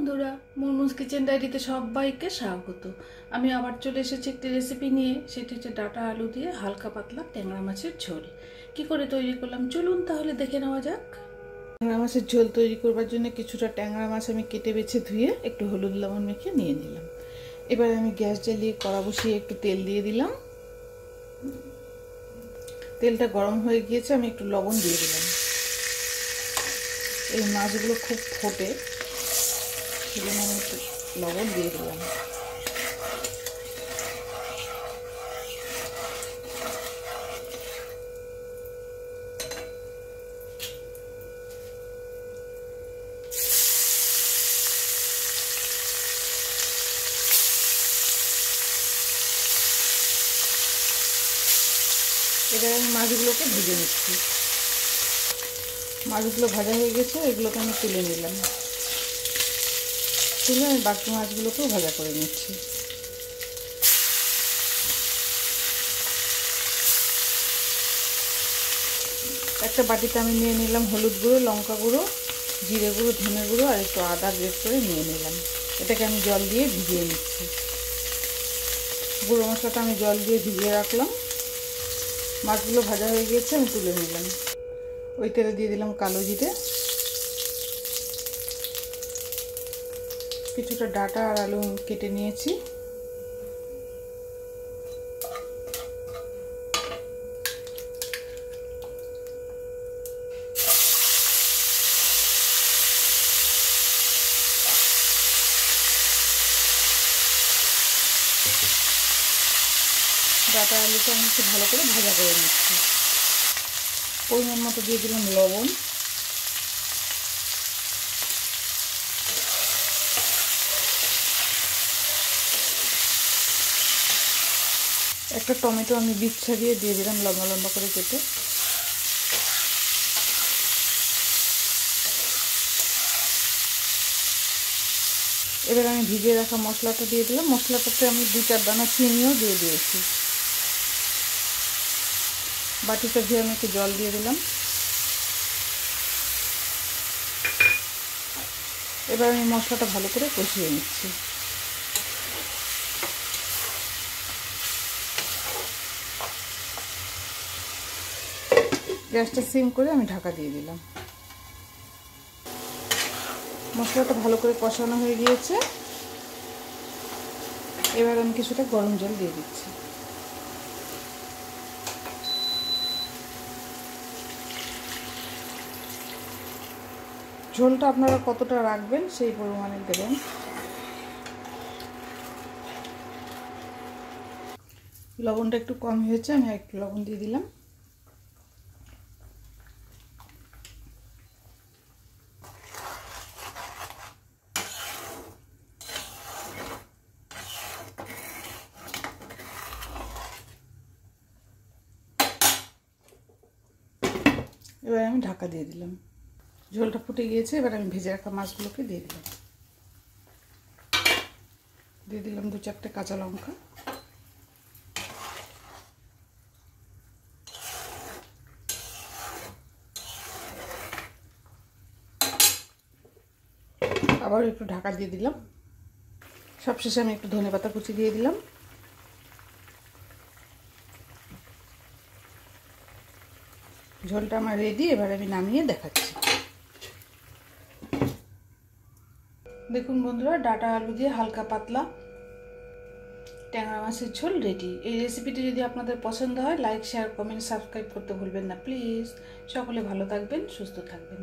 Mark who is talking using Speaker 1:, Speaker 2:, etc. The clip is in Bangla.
Speaker 1: বন্ধুরা, মুনমুনস কিচেন ডায়েরিতে সবাইকে স্বাগত। আমি আবার চলে এসেছি একটি রেসিপি নিয়ে। সেটি হচ্ছে ডাঁটা আলু দিয়ে হালকা পাতলা ট্যাংরা মাছের ঝোল। কি করে তৈরি করলাম চলুন তাহলে দেখে নেওয়া যাক। ট্যাংরা মাছের ঝোল তৈরি করবার জন্য কিছুটা ট্যাংরা মাছ আমি কেটে বেছে ধুয়ে একটু হলুদ লবণ মেখে নিয়ে নিলাম। এবার আমি গ্যাস জ্বালিয়ে কড়া বসিয়ে একটু তেল দিয়ে দিলাম। তেলটা গরম হয়ে গিয়েছে, আমি একটু লবণ দিয়ে দিলাম। এই মাছগুলো খুব ফোটে, সেজন্য আমি একটু লবণ দিয়ে দিলাম। এবার আমি মাছগুলোকে ভেজে নিচ্ছি। মাছগুলো ভাজা হয়ে গেছে, এগুলোকে আমি তুলে নিলাম। তুলে আমি বাকি মাছগুলোকেও ভাজা করে নিচ্ছি। একটা বাটিতে আমি নিয়ে নিলাম হলুদ গুঁড়ো, লঙ্কা গুঁড়ো, জিরে গুঁড়ো, ধনে গুঁড়ো আর একটু আদা গ্রেট করে নিয়ে নিলাম। এটাকে আমি জল দিয়ে ভিজিয়ে নিচ্ছি। গুঁড়ো মশলাটা আমি জল দিয়ে ভিজিয়ে রাখলাম। মাছগুলো ভাজা হয়ে গিয়েছে, আমি তুলে নিলাম। ওই তেলে দিয়ে দিলাম কালো জিরে, কিছুটা ডাঁটা আর আলু কেটে নিয়েছি, ডাঁটা আলুটা আমি একটু ভালো করে ভাজা করে নিচ্ছি। পরিমাণ মতো দিয়ে দিলাম লবণ, একটা টমেটো আমি বীজ ছাড়িয়ে দিয়ে দিলাম লম্বা লম্বা করে কেটে। এবার আমি ভিজিয়ে রাখা মশলাটা দিয়ে দিলাম। মশলাটাতে আমি 2-4 দানা চিনিও দিয়ে দিয়েছি। বাটিটা ধুয়ে আমি একটু জল দিয়ে দিলাম। এবার আমি মশলাটা ভালো করে কষিয়ে নিচ্ছি। গ্যাসটা সিম করে আমি ঢাকা দিয়ে দিলাম। মশলাটা ভালো করে কষানো হয়ে গিয়েছে। এবার আমি কিছুটা গরম জল দিয়ে দিচ্ছি। ঝোলটা আপনারা কতটা রাখবেন সেই পরিমাণে দেবেন। লবণটা একটু কম হয়েছে, আমি একটু লবণ দিয়ে দিলাম। এবার আমি ঢাকা দিয়ে দিলাম। ঝোলটা ফুটে গিয়েছে, এবার আমি ভেজে রাখা মাছগুলোকে দিয়ে দিলাম। দিয়ে দিলাম 2-4টে কাঁচা লঙ্কা, আবার একটু ঢাকা দিয়ে দিলাম। সবশেষে আমি একটু ধনেপাতা কুচি দিয়ে দিলাম। ঝোলটা আমার রেডি। এবার আমি নামিয়ে দেখাচ্ছি। দেখুন বন্ধুরা, ডাঁটা আলু দিয়ে হালকা পাতলা ট্যাংরা মাছের ঝোল রেডি। এই রেসিপিটি যদি আপনাদের পছন্দ হয়, লাইক, শেয়ার, কমেন্ট, সাবস্ক্রাইব করতে ভুলবেন না প্লিজ। সকলে ভালো থাকবেন, সুস্থ থাকবেন।